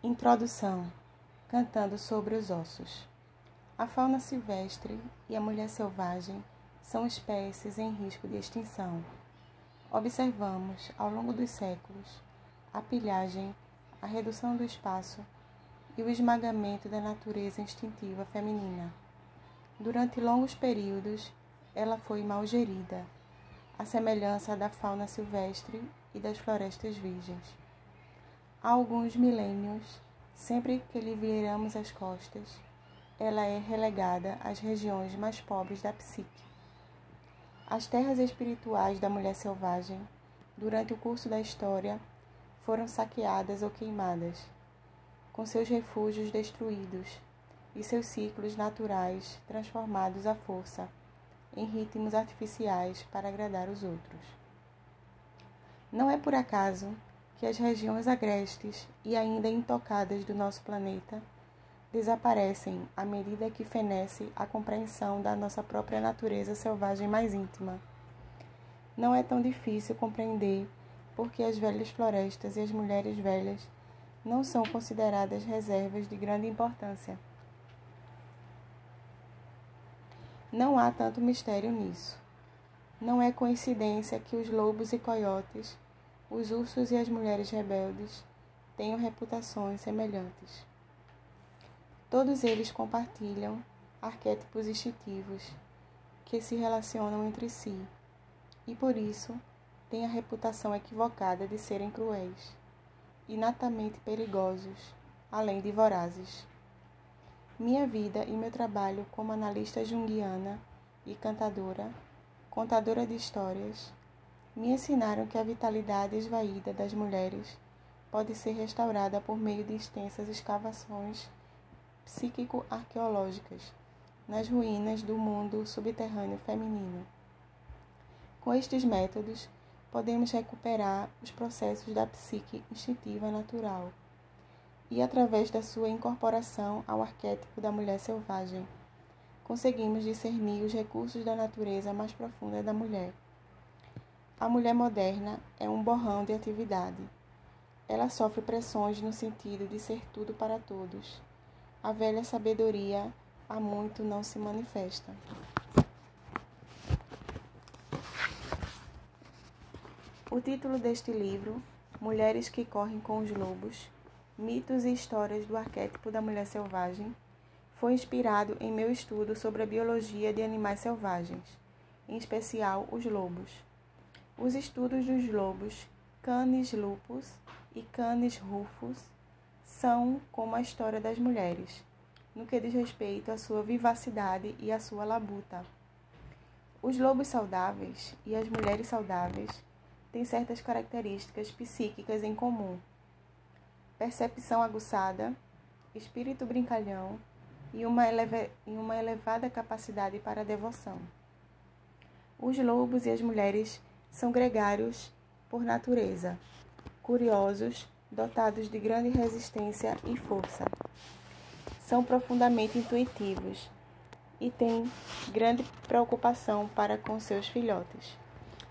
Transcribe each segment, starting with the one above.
Introdução. Cantando sobre os ossos. A fauna silvestre e a mulher selvagem são espécies em risco de extinção. Observamos, ao longo dos séculos, a pilhagem, a redução do espaço e o esmagamento da natureza instintiva feminina. Durante longos períodos, ela foi mal gerida, à semelhança da fauna silvestre e das florestas virgens. Há alguns milênios, sempre que lhe viramos as costas, ela é relegada às regiões mais pobres da psique. As terras espirituais da mulher selvagem, durante o curso da história, foram saqueadas ou queimadas, com seus refúgios destruídos e seus ciclos naturais transformados à força em ritmos artificiais para agradar os outros. Não é por acaso que as regiões agrestes e ainda intocadas do nosso planeta desaparecem à medida que fenece a compreensão da nossa própria natureza selvagem mais íntima. Não é tão difícil compreender por que as velhas florestas e as mulheres velhas não são consideradas reservas de grande importância. Não há tanto mistério nisso. Não é coincidência que os lobos e coiotes, os ursos e as mulheres rebeldes tenham reputações semelhantes. Todos eles compartilham arquétipos instintivos que se relacionam entre si e, por isso, têm a reputação equivocada de serem cruéis, inatamente perigosos, além de vorazes. Minha vida e meu trabalho como analista junguiana e cantadora, contadora de histórias, me ensinaram que a vitalidade esvaída das mulheres pode ser restaurada por meio de extensas escavações psíquico-arqueológicas nas ruínas do mundo subterrâneo feminino. Com estes métodos, podemos recuperar os processos da psique instintiva natural e, através da sua incorporação ao arquétipo da mulher selvagem, conseguimos discernir os recursos da natureza mais profunda da mulher. A mulher moderna é um borrão de atividade. Ela sofre pressões no sentido de ser tudo para todos. A velha sabedoria há muito não se manifesta. O título deste livro, Mulheres que Correm com os Lobos, Mitos e Histórias do Arquétipo da Mulher Selvagem, foi inspirado em meu estudo sobre a biologia de animais selvagens, em especial os lobos. Os estudos dos lobos Canis lupus e Canis rufus são como a história das mulheres, no que diz respeito à sua vivacidade e à sua labuta. Os lobos saudáveis e as mulheres saudáveis têm certas características psíquicas em comum: percepção aguçada, espírito brincalhão e uma elevada capacidade para a devoção. Os lobos e as mulheres são gregários por natureza, curiosos, dotados de grande resistência e força. São profundamente intuitivos e têm grande preocupação para com seus filhotes,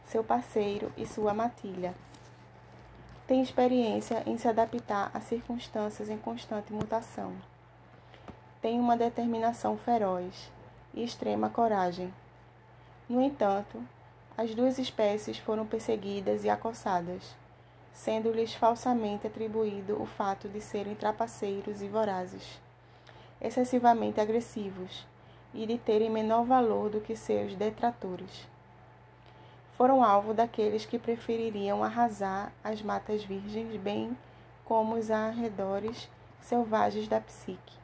seu parceiro e sua matilha. Têm experiência em se adaptar a circunstâncias em constante mutação. Têm uma determinação feroz e extrema coragem. No entanto, as duas espécies foram perseguidas e acossadas, sendo-lhes falsamente atribuído o fato de serem trapaceiros e vorazes, excessivamente agressivos e de terem menor valor do que seus detratores. Foram alvo daqueles que prefeririam arrasar as matas virgens, bem como os arredores selvagens da psique,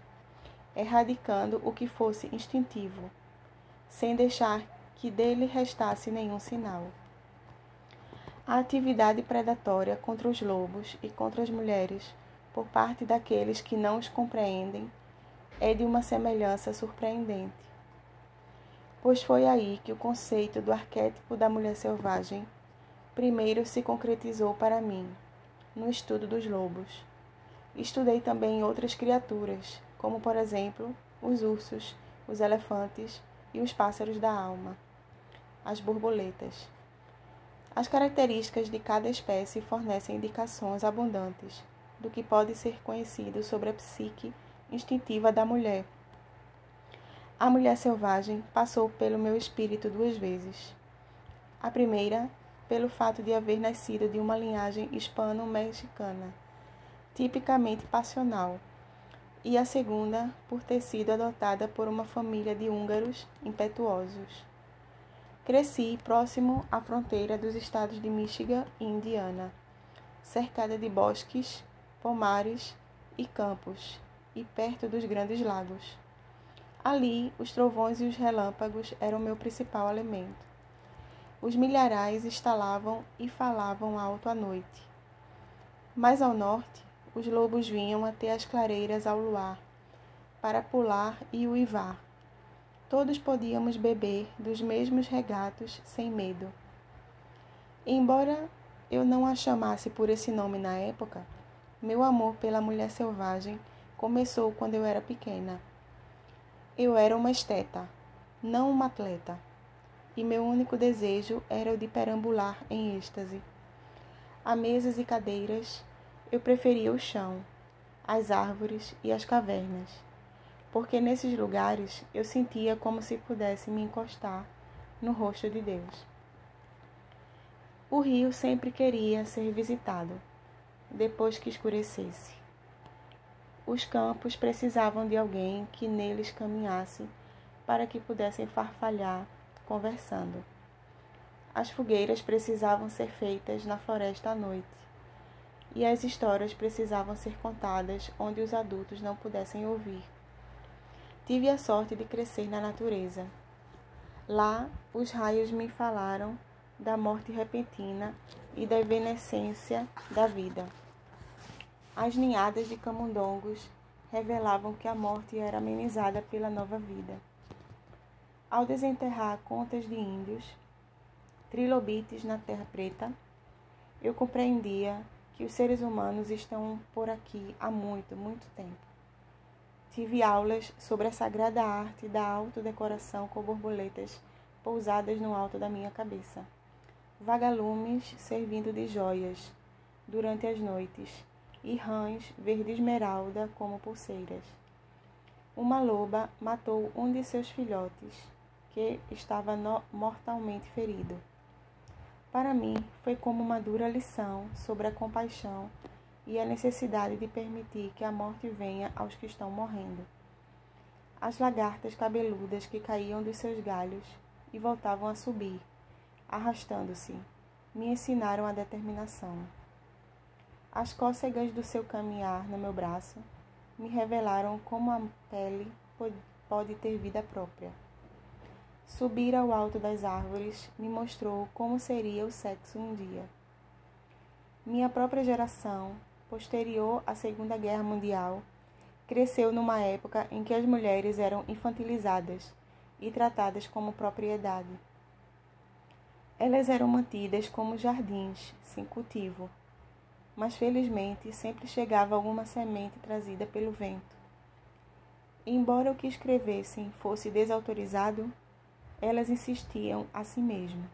erradicando o que fosse instintivo, sem deixar que dele restasse nenhum sinal. A atividade predatória contra os lobos e contra as mulheres, por parte daqueles que não os compreendem, é de uma semelhança surpreendente, pois foi aí que o conceito do arquétipo da mulher selvagem primeiro se concretizou para mim, no estudo dos lobos. Estudei também outras criaturas, como, por exemplo, os ursos, os elefantes e os pássaros da alma, as borboletas. As características de cada espécie fornecem indicações abundantes do que pode ser conhecido sobre a psique instintiva da mulher. A mulher selvagem passou pelo meu espírito 2 vezes. A primeira, pelo fato de haver nascido de uma linhagem hispano-mexicana, tipicamente passional, e a segunda, por ter sido adotada por uma família de húngaros impetuosos. Cresci próximo à fronteira dos estados de Michigan e Indiana, cercada de bosques, pomares e campos, e perto dos grandes lagos. Ali, os trovões e os relâmpagos eram meu principal alimento. Os milharais estalavam e falavam alto à noite. Mais ao norte, os lobos vinham até as clareiras ao luar, para pular e uivar. Todos podíamos beber dos mesmos regatos sem medo. Embora eu não a chamasse por esse nome na época, meu amor pela mulher selvagem começou quando eu era pequena. Eu era uma esteta, não uma atleta, e meu único desejo era o de perambular em êxtase. A mesas e cadeiras, eu preferia o chão, as árvores e as cavernas, porque nesses lugares eu sentia como se pudesse me encostar no rosto de Deus. O rio sempre queria ser visitado, depois que escurecesse. Os campos precisavam de alguém que neles caminhasse para que pudessem farfalhar, conversando. As fogueiras precisavam ser feitas na floresta à noite, e as histórias precisavam ser contadas onde os adultos não pudessem ouvir. Tive a sorte de crescer na natureza. Lá, os raios me falaram da morte repentina e da evanescência da vida. As ninhadas de camundongos revelavam que a morte era amenizada pela nova vida. Ao desenterrar contas de índios, trilobites na terra preta, eu compreendia que os seres humanos estão por aqui há muito, muito tempo. Tive aulas sobre a sagrada arte da autodecoração com borboletas pousadas no alto da minha cabeça, vagalumes servindo de joias durante as noites, e rãs verde esmeralda como pulseiras. Uma loba matou um de seus filhotes, que estava mortalmente ferido. Para mim, foi como uma dura lição sobre a compaixão e a necessidade de permitir que a morte venha aos que estão morrendo. As lagartas cabeludas que caíam dos seus galhos e voltavam a subir, arrastando-se, me ensinaram a determinação. As cócegas do seu caminhar no meu braço me revelaram como a pele pode ter vida própria. Subir ao alto das árvores me mostrou como seria o sexo um dia. Minha própria geração, posterior à Segunda Guerra Mundial, cresceu numa época em que as mulheres eram infantilizadas e tratadas como propriedade. Elas eram mantidas como jardins, sem cultivo, mas felizmente sempre chegava alguma semente trazida pelo vento. Embora o que escrevessem fosse desautorizado, elas insistiam a si mesmo.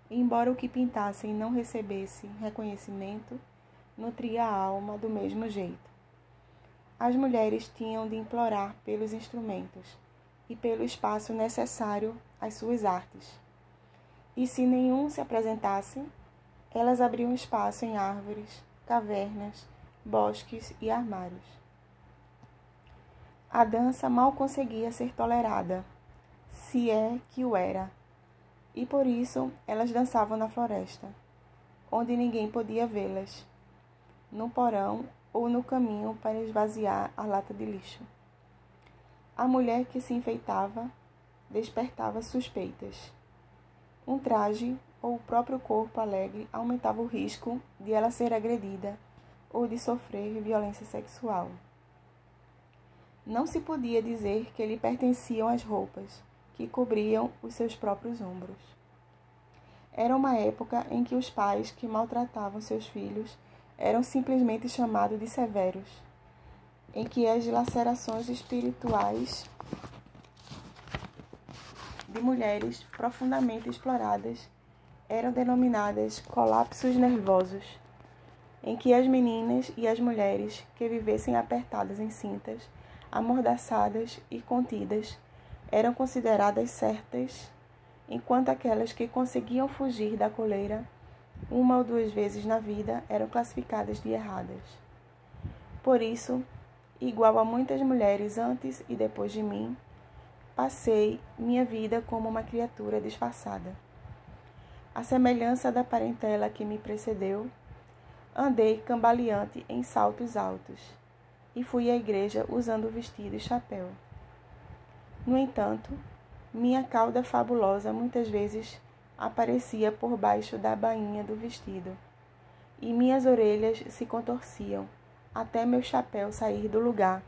Embora o que pintassem não recebesse reconhecimento, nutria a alma do mesmo jeito. As mulheres tinham de implorar pelos instrumentos e pelo espaço necessário às suas artes. E se nenhum se apresentasse, elas abriam espaço em árvores, cavernas, bosques e armários. A dança mal conseguia ser tolerada, se é que o era, e por isso elas dançavam na floresta, onde ninguém podia vê-las, no porão ou no caminho para esvaziar a lata de lixo. A mulher que se enfeitava despertava suspeitas. Um traje ou o próprio corpo alegre aumentava o risco de ela ser agredida ou de sofrer violência sexual. Não se podia dizer que lhe pertenciam as roupas que cobriam os seus próprios ombros. Era uma época em que os pais que maltratavam seus filhos eram simplesmente chamados de severos, em que as lacerações espirituais de mulheres profundamente exploradas eram denominadas colapsos nervosos. em que as meninas e as mulheres que vivessem apertadas em cintas, amordaçadas e contidas, eram consideradas certas, enquanto aquelas que conseguiam fugir da coleira uma ou duas vezes na vida eram classificadas de erradas. Por isso, igual a muitas mulheres antes e depois de mim, passei minha vida como uma criatura disfarçada. À semelhança da parentela que me precedeu, andei cambaleante em saltos altos e fui à igreja usando vestido e chapéu. No entanto, minha cauda fabulosa muitas vezes aparecia por baixo da bainha do vestido, e minhas orelhas se contorciam até meu chapéu sair do lugar,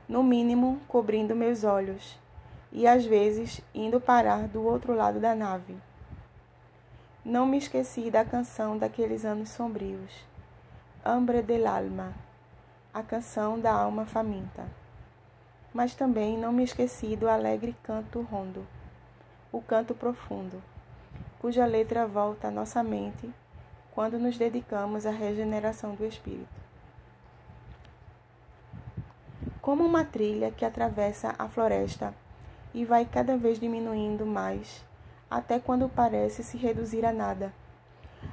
no mínimo cobrindo meus olhos, e às vezes indo parar do outro lado da nave. Não me esqueci da canção daqueles anos sombrios, Hambre del alma, a canção da alma faminta. Mas também não me esqueci do alegre canto rondo, o canto profundo, cuja letra volta à nossa mente quando nos dedicamos à regeneração do espírito. Como uma trilha que atravessa a floresta e vai cada vez diminuindo mais, até quando parece se reduzir a nada.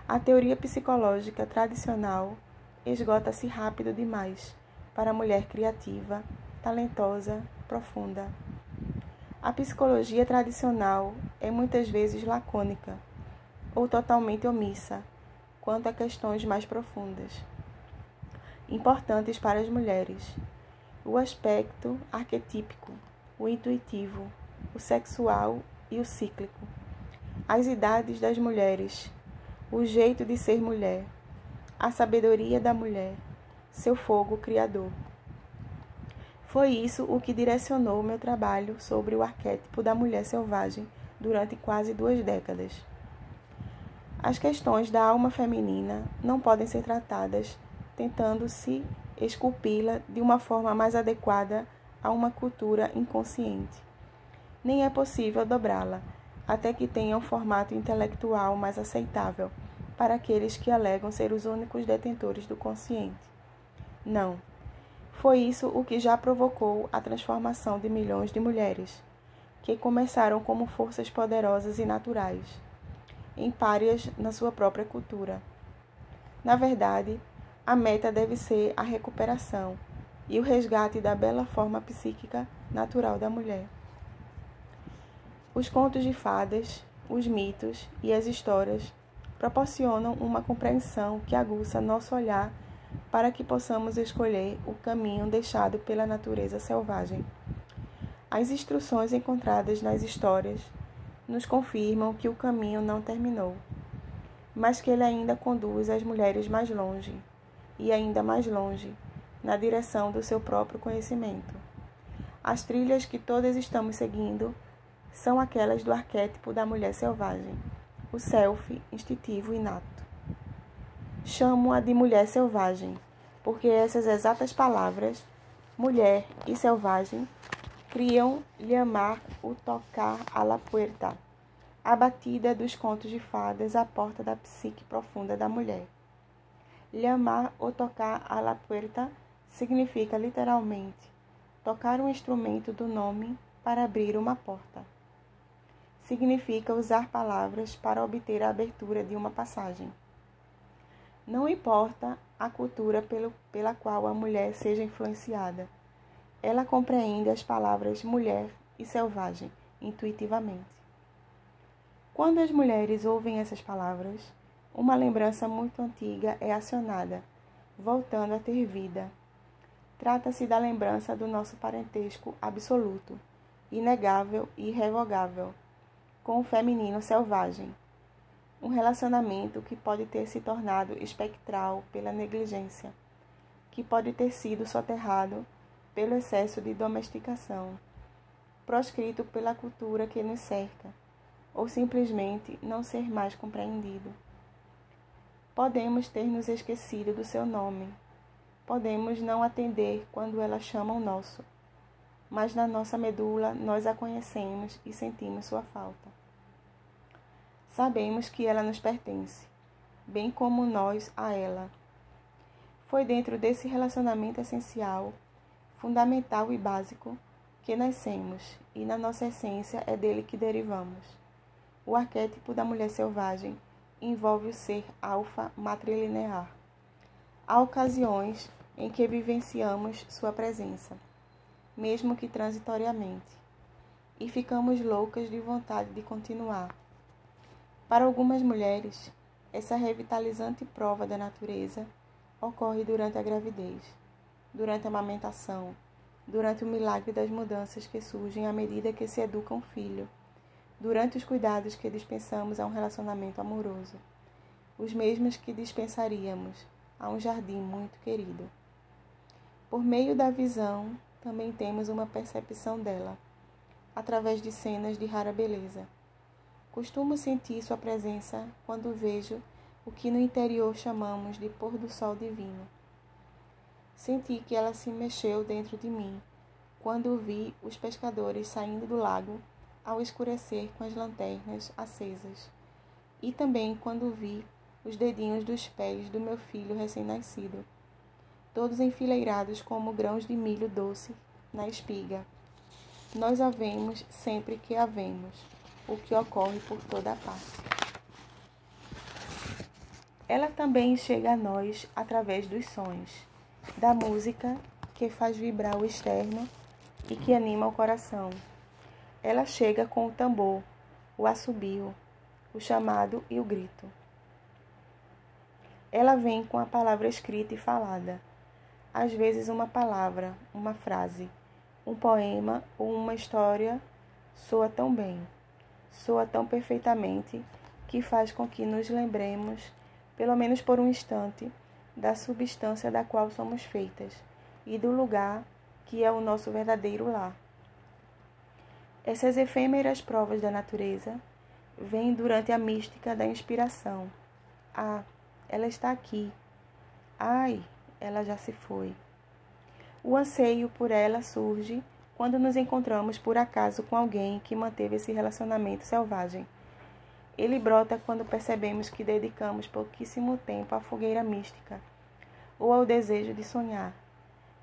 A teoria psicológica tradicional esgota-se rápido demais para a mulher criativa, talentosa, profunda. A psicologia tradicional é muitas vezes lacônica ou totalmente omissa quanto a questões mais profundas, importantes para as mulheres. O aspecto arquetípico, o intuitivo, o sexual e o cíclico, as idades das mulheres, o jeito de ser mulher, a sabedoria da mulher, seu fogo criador. Foi isso o que direcionou meu trabalho sobre o arquétipo da mulher selvagem durante quase 2 décadas. As questões da alma feminina não podem ser tratadas tentando-se esculpi-la de uma forma mais adequada a uma cultura inconsciente. Nem é possível dobrá-la, até que tenha um formato intelectual mais aceitável para aqueles que alegam ser os únicos detentores do consciente. Não. Foi isso o que já provocou a transformação de milhões de mulheres, que começaram como forças poderosas e naturais, impárias na sua própria cultura. Na verdade, a meta deve ser a recuperação e o resgate da bela forma psíquica natural da mulher. Os contos de fadas, os mitos e as histórias proporcionam uma compreensão que aguça nosso olhar para que possamos escolher o caminho deixado pela natureza selvagem. As instruções encontradas nas histórias nos confirmam que o caminho não terminou, mas que ele ainda conduz as mulheres mais longe, e ainda mais longe, na direção do seu próprio conhecimento. As trilhas que todas estamos seguindo são aquelas do arquétipo da mulher selvagem, o self instintivo inato. Chamo-a de mulher selvagem, porque essas exatas palavras, mulher e selvagem, criam llamar o tocar a la puerta, a batida dos contos de fadas à porta da psique profunda da mulher. Llamar ou tocar a la puerta significa literalmente tocar um instrumento do nome para abrir uma porta. Significa usar palavras para obter a abertura de uma passagem. Não importa a cultura pela qual a mulher seja influenciada, ela compreende as palavras mulher e selvagem intuitivamente. Quando as mulheres ouvem essas palavras, uma lembrança muito antiga é acionada, voltando a ter vida. Trata-se da lembrança do nosso parentesco absoluto, inegável e irrevogável, com o feminino selvagem. Um relacionamento que pode ter se tornado espectral pela negligência, que pode ter sido soterrado pelo excesso de domesticação, proscrito pela cultura que nos cerca, ou simplesmente não ser mais compreendido. Podemos ter nos esquecido do seu nome, podemos não atender quando ela chama o nosso, mas na nossa medula nós a conhecemos e sentimos sua falta. Sabemos que ela nos pertence, bem como nós a ela, Foi dentro desse relacionamento essencial, fundamental e básico, que nascemos, e na nossa essência é dele que derivamos. O arquétipo da mulher selvagem envolve o ser alfa matrilinear. Há ocasiões em que vivenciamos sua presença, mesmo que transitoriamente, e ficamos loucas de vontade de continuar. Para algumas mulheres, essa revitalizante prova da natureza ocorre durante a gravidez, durante a amamentação, durante o milagre das mudanças que surgem à medida que se educa um filho, durante os cuidados que dispensamos a um relacionamento amoroso, os mesmos que dispensaríamos a um jardim muito querido. Por meio da visão, também temos uma percepção dela, através de cenas de rara beleza. Costumo sentir sua presença quando vejo o que no interior chamamos de pôr do sol divino. Senti que ela se mexeu dentro de mim quando vi os pescadores saindo do lago ao escurecer com as lanternas acesas, e também quando vi os dedinhos dos pés do meu filho recém-nascido, todos enfileirados como grãos de milho doce na espiga. Nós a vemos sempre que a vemos, o que ocorre por toda a parte. Ela também chega a nós através dos sons, da música que faz vibrar o externo e que anima o coração. Ela chega com o tambor, o assobio, o chamado e o grito. Ela vem com a palavra escrita e falada, às vezes uma palavra, uma frase, um poema ou uma história soa tão bem, soa tão perfeitamente, que faz com que nos lembremos, pelo menos por um instante, da substância da qual somos feitas e do lugar que é o nosso verdadeiro lar. Essas efêmeras provas da natureza vêm durante a mística da inspiração. Ah, ela está aqui. Ai, ela já se foi. O anseio por ela surge quando nos encontramos por acaso com alguém que manteve esse relacionamento selvagem. Ele brota quando percebemos que dedicamos pouquíssimo tempo à fogueira mística ou ao desejo de sonhar,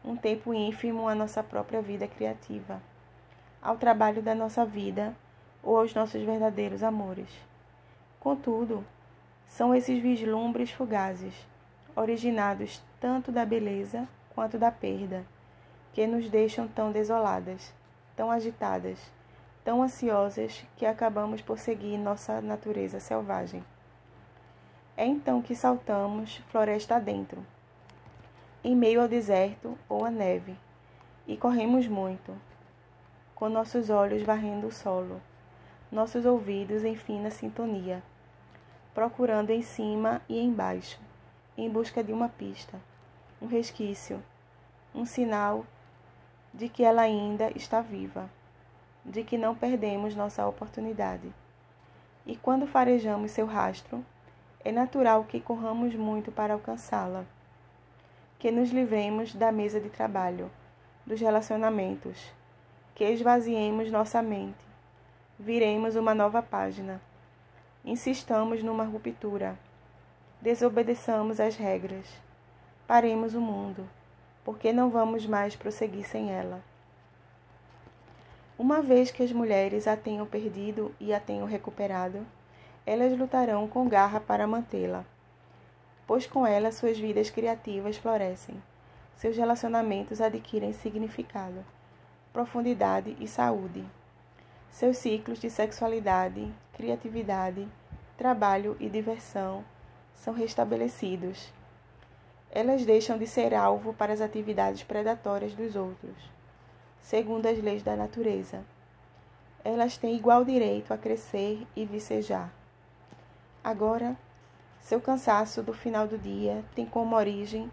um tempo ínfimo à nossa própria vida criativa, ao trabalho da nossa vida ou aos nossos verdadeiros amores. Contudo, são esses vislumbres fugazes, originados tanto da beleza quanto da perda, que nos deixam tão desoladas, tão agitadas, tão ansiosas que acabamos por seguir nossa natureza selvagem. É então que saltamos floresta adentro, em meio ao deserto ou à neve, e corremos muito, com nossos olhos varrendo o solo, nossos ouvidos em fina sintonia, procurando em cima e embaixo, em busca de uma pista, um resquício, um sinal de que ela ainda está viva, de que não perdemos nossa oportunidade. E quando farejamos seu rastro, é natural que corramos muito para alcançá-la, que nos livremos da mesa de trabalho, dos relacionamentos, que esvaziemos nossa mente, viremos uma nova página, insistamos numa ruptura, desobedeçamos as regras, paremos o mundo, porque não vamos mais prosseguir sem ela. Uma vez que as mulheres a tenham perdido e a tenham recuperado, elas lutarão com garra para mantê-la, pois com ela suas vidas criativas florescem, seus relacionamentos adquirem significado, profundidade e saúde. Seus ciclos de sexualidade, criatividade, trabalho e diversão são restabelecidos. Elas deixam de ser alvo para as atividades predatórias dos outros, segundo as leis da natureza. Elas têm igual direito a crescer e vicejar. Agora, seu cansaço do final do dia tem como origem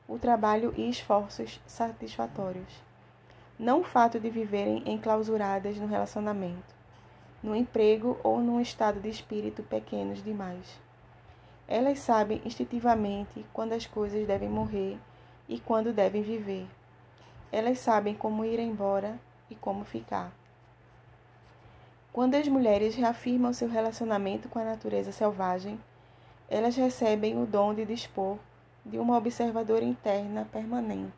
o trabalho e esforços satisfatórios, não o fato de viverem enclausuradas no relacionamento, no emprego ou num estado de espírito pequenos demais. Elas sabem instintivamente quando as coisas devem morrer e quando devem viver. Elas sabem como ir embora e como ficar. Quando as mulheres reafirmam seu relacionamento com a natureza selvagem, elas recebem o dom de dispor de uma observadora interna permanente,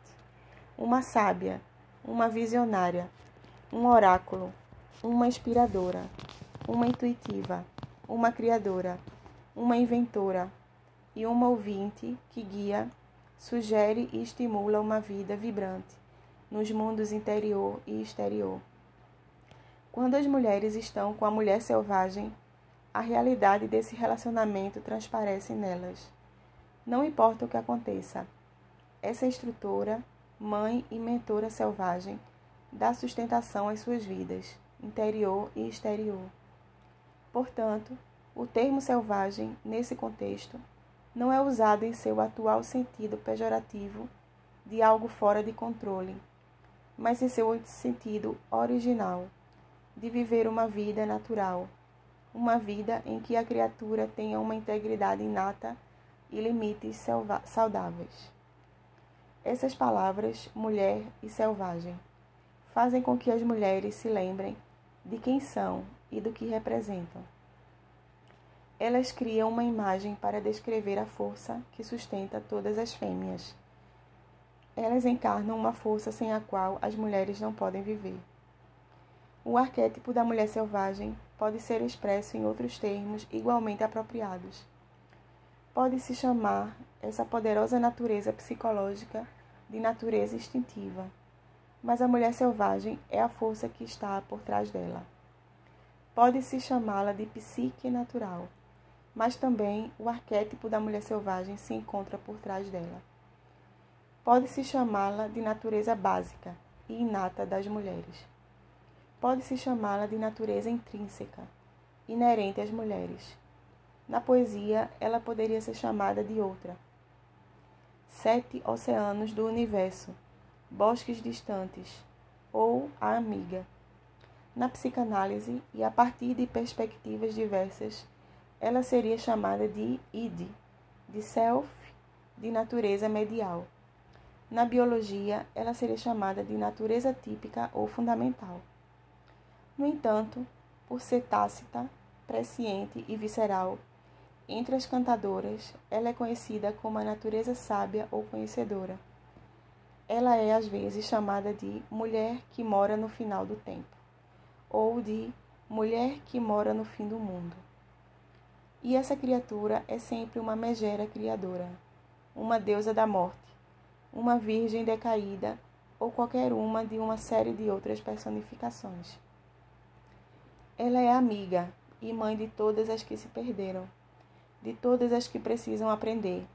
uma sábia, uma visionária, um oráculo, uma inspiradora, uma intuitiva, uma criadora, uma inventora e uma ouvinte que guia, sugere e estimula uma vida vibrante nos mundos interior e exterior. Quando as mulheres estão com a mulher selvagem, a realidade desse relacionamento transparece nelas. Não importa o que aconteça, essa instrutora, mãe e mentora selvagem dá sustentação às suas vidas, interior e exterior. Portanto, o termo selvagem, nesse contexto, não é usado em seu atual sentido pejorativo de algo fora de controle, mas em seu sentido original, de viver uma vida natural, uma vida em que a criatura tenha uma integridade inata e limites saudáveis. Essas palavras, mulher e selvagem, fazem com que as mulheres se lembrem de quem são e do que representam. Elas criam uma imagem para descrever a força que sustenta todas as fêmeas. Elas encarnam uma força sem a qual as mulheres não podem viver. O arquétipo da mulher selvagem pode ser expresso em outros termos igualmente apropriados. Pode-se chamar essa poderosa natureza psicológica de natureza instintiva, mas a mulher selvagem é a força que está por trás dela. Pode-se chamá-la de psique natural, mas também o arquétipo da mulher selvagem se encontra por trás dela. Pode-se chamá-la de natureza básica e inata das mulheres. Pode-se chamá-la de natureza intrínseca, inerente às mulheres. Na poesia, ela poderia ser chamada de outra. 7 oceanos do universo, bosques distantes, ou a amiga. Na psicanálise, e a partir de perspectivas diversas, ela seria chamada de id, de self, de natureza medial. Na biologia, ela seria chamada de natureza típica ou fundamental. No entanto, por ser tácita, presciente e visceral, entre as cantadoras, ela é conhecida como a natureza sábia ou conhecedora. Ela é às vezes chamada de mulher que mora no final do tempo, ou de mulher que mora no fim do mundo. E essa criatura é sempre uma megera criadora, uma deusa da morte, uma virgem decaída ou qualquer uma de uma série de outras personificações. Ela é amiga e mãe de todas as que se perderam, de todas as que precisam aprender,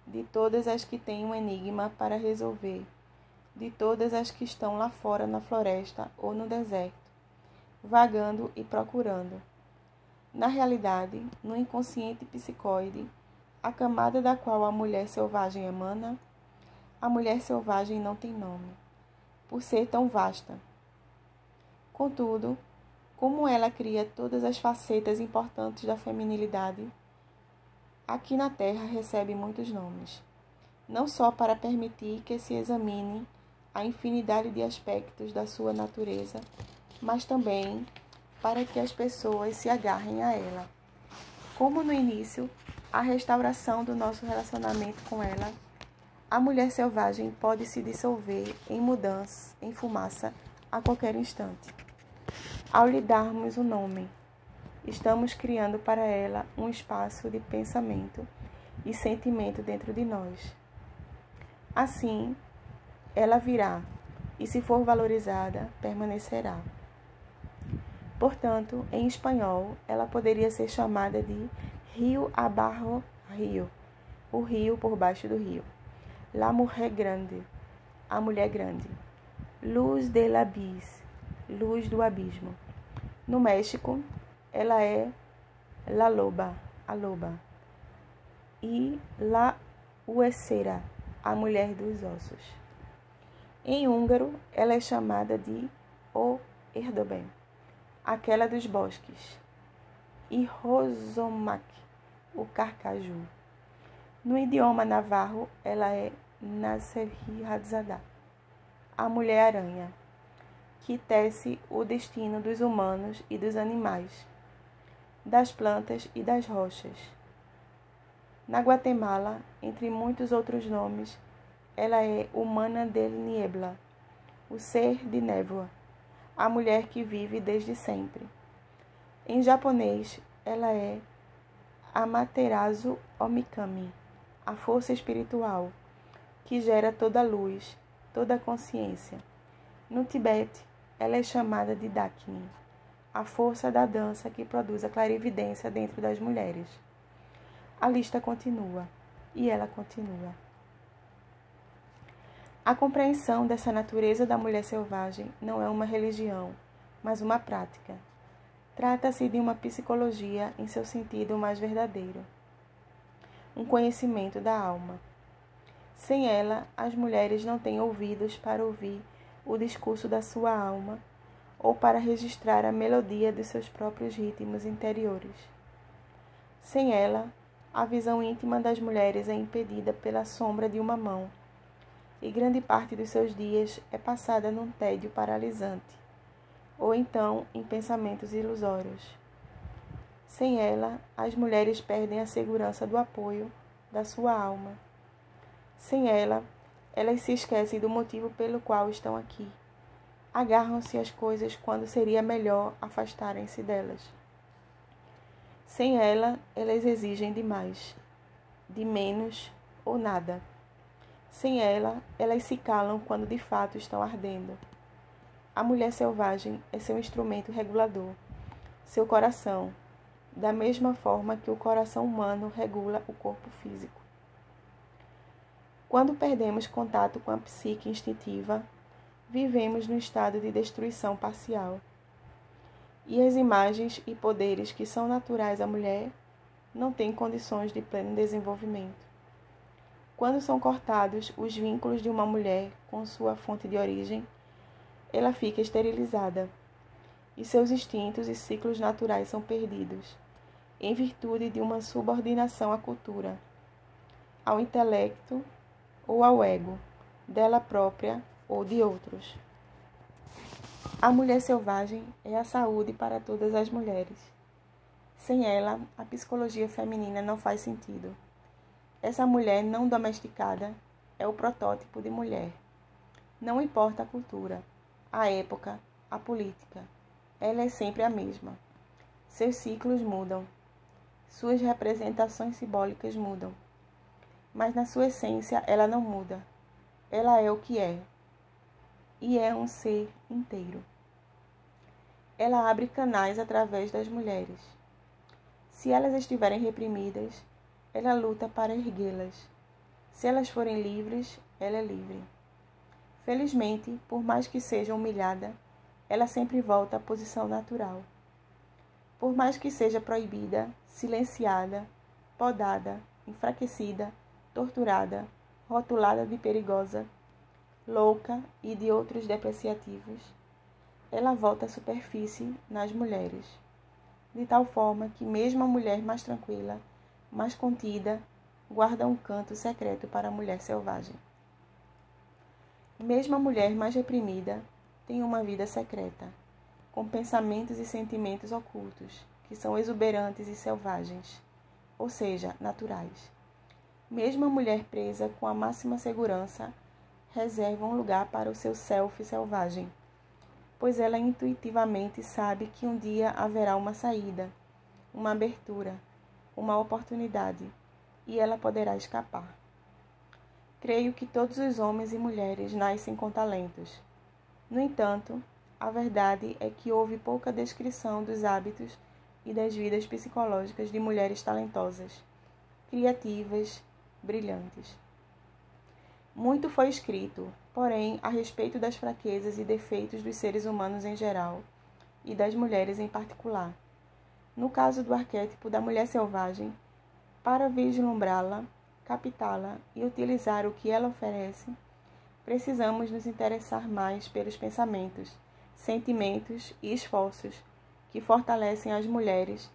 de todas as que têm um enigma para resolver, de todas as que estão lá fora na floresta ou no deserto, vagando e procurando. Na realidade, no inconsciente psicoide, a camada da qual a mulher selvagem emana, a mulher selvagem não tem nome, por ser tão vasta. Contudo, como ela cria todas as facetas importantes da feminilidade, aqui na Terra recebe muitos nomes, não só para permitir que se examine a infinidade de aspectos da sua natureza, mas também para que as pessoas se agarrem a ela. Como no início, a restauração do nosso relacionamento com ela, a mulher selvagem pode se dissolver em mudança, em fumaça, a qualquer instante. Ao lhe darmos o nome, estamos criando para ela um espaço de pensamento e sentimento dentro de nós. Assim, ela virá e, se for valorizada, permanecerá. Portanto, em espanhol, ela poderia ser chamada de rio abajo rio, o rio por baixo do rio. La mujer grande, a mulher grande. Luz del abis, luz do abismo. No México, ela é la loba, a loba. E la huesera, a mulher dos ossos. Em húngaro, ela é chamada de o Erdoben, aquela dos bosques, e Rosomak, o carcaju. No idioma navarro, ela é Nasserhadzada, a mulher-aranha, que tece o destino dos humanos e dos animais, das plantas e das rochas. Na Guatemala, entre muitos outros nomes, ela é Humana del Niebla, o ser de névoa, a mulher que vive desde sempre. Em japonês, ela é Amaterasu Omikami, a força espiritual, que gera toda a luz, toda a consciência. No Tibete, ela é chamada de Dakini, a força da dança que produz a clarividência dentro das mulheres. A lista continua, e ela continua. A compreensão dessa natureza da mulher selvagem não é uma religião, mas uma prática. Trata-se de uma psicologia em seu sentido mais verdadeiro, um conhecimento da alma. Sem ela, as mulheres não têm ouvidos para ouvir o discurso da sua alma ou para registrar a melodia dos seus próprios ritmos interiores. Sem ela, a visão íntima das mulheres é impedida pela sombra de uma mão, e grande parte dos seus dias é passada num tédio paralisante, ou então em pensamentos ilusórios. Sem ela, as mulheres perdem a segurança do apoio da sua alma. Sem ela, elas se esquecem do motivo pelo qual estão aqui. Agarram-se às coisas quando seria melhor afastarem-se delas. Sem ela, elas exigem demais, de menos ou nada. Sem ela, elas se calam quando de fato estão ardendo. A mulher selvagem é seu instrumento regulador, seu coração, da mesma forma que o coração humano regula o corpo físico. Quando perdemos contato com a psique instintiva, vivemos no estado de destruição parcial. E as imagens e poderes que são naturais à mulher não têm condições de pleno desenvolvimento. Quando são cortados os vínculos de uma mulher com sua fonte de origem, ela fica esterilizada, e seus instintos e ciclos naturais são perdidos, em virtude de uma subordinação à cultura, ao intelecto ou ao ego, dela própria ou de outros. A mulher selvagem é a saúde para todas as mulheres. Sem ela, a psicologia feminina não faz sentido. Essa mulher não domesticada é o protótipo de mulher. Não importa a cultura, a época, a política, ela é sempre a mesma. Seus ciclos mudam, suas representações simbólicas mudam, mas na sua essência ela não muda. Ela é o que é, e é um ser inteiro. Ela abre canais através das mulheres. Se elas estiverem reprimidas, ela luta para erguê-las. Se elas forem livres, ela é livre. Felizmente, por mais que seja humilhada, ela sempre volta à posição natural. Por mais que seja proibida, silenciada, podada, enfraquecida, torturada, rotulada de perigosa, louca e de outros depreciativos, ela volta à superfície nas mulheres, de tal forma que mesmo a mulher mais tranquila, mais contida, guarda um canto secreto para a mulher selvagem. Mesmo a mulher mais reprimida tem uma vida secreta, com pensamentos e sentimentos ocultos, que são exuberantes e selvagens, ou seja, naturais. Mesmo a mulher presa com a máxima segurança, reserva um lugar para o seu self selvagem, pois ela intuitivamente sabe que um dia haverá uma saída, uma abertura, uma oportunidade, e ela poderá escapar. Creio que todos os homens e mulheres nascem com talentos. No entanto, a verdade é que houve pouca descrição dos hábitos e das vidas psicológicas de mulheres talentosas, criativas, brilhantes. Muito foi escrito, porém, a respeito das fraquezas e defeitos dos seres humanos em geral, e das mulheres em particular. No caso do arquétipo da mulher selvagem, para vislumbrá-la, captá-la e utilizar o que ela oferece, precisamos nos interessar mais pelos pensamentos, sentimentos e esforços que fortalecem as mulheres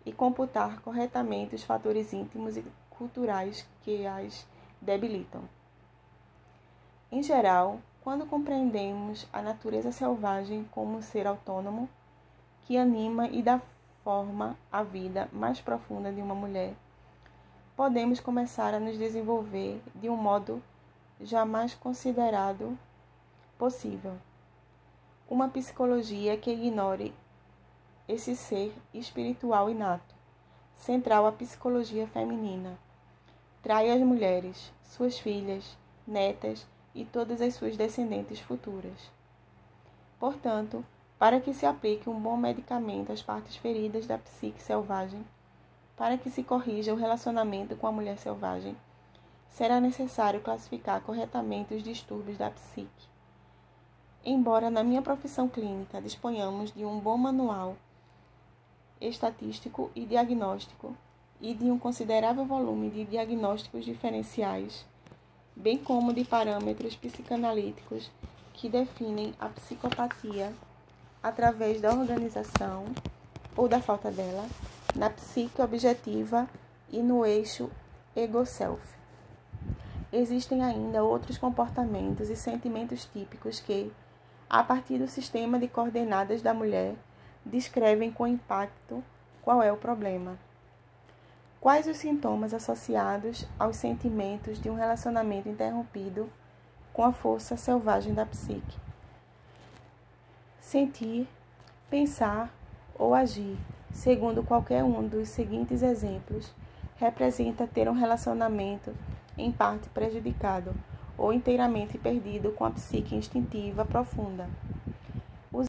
e computar corretamente os fatores íntimos e culturais que as debilitam. Em geral, quando compreendemos a natureza selvagem como um ser autônomo, que anima e dá forma à vida mais profunda de uma mulher, podemos começar a nos desenvolver de um modo jamais considerado possível. Uma psicologia que ignore esse ser espiritual inato, central à psicologia feminina, trai as mulheres, suas filhas, netas e todas as suas descendentes futuras. Portanto, para que se aplique um bom medicamento às partes feridas da psique selvagem, para que se corrija o relacionamento com a mulher selvagem, será necessário classificar corretamente os distúrbios da psique. Embora na minha profissão clínica disponhamos de um bom manual estatístico e diagnóstico e de um considerável volume de diagnósticos diferenciais, bem como de parâmetros psicanalíticos que definem a psicopatia através da organização ou da falta dela, na psique objetiva e no eixo ego-self. Existem ainda outros comportamentos e sentimentos típicos que, a partir do sistema de coordenadas da mulher, descrevem com impacto qual é o problema. Quais os sintomas associados aos sentimentos de um relacionamento interrompido com a força selvagem da psique? Sentir, pensar ou agir, segundo qualquer um dos seguintes exemplos, representa ter um relacionamento em parte prejudicado ou inteiramente perdido com a psique instintiva profunda.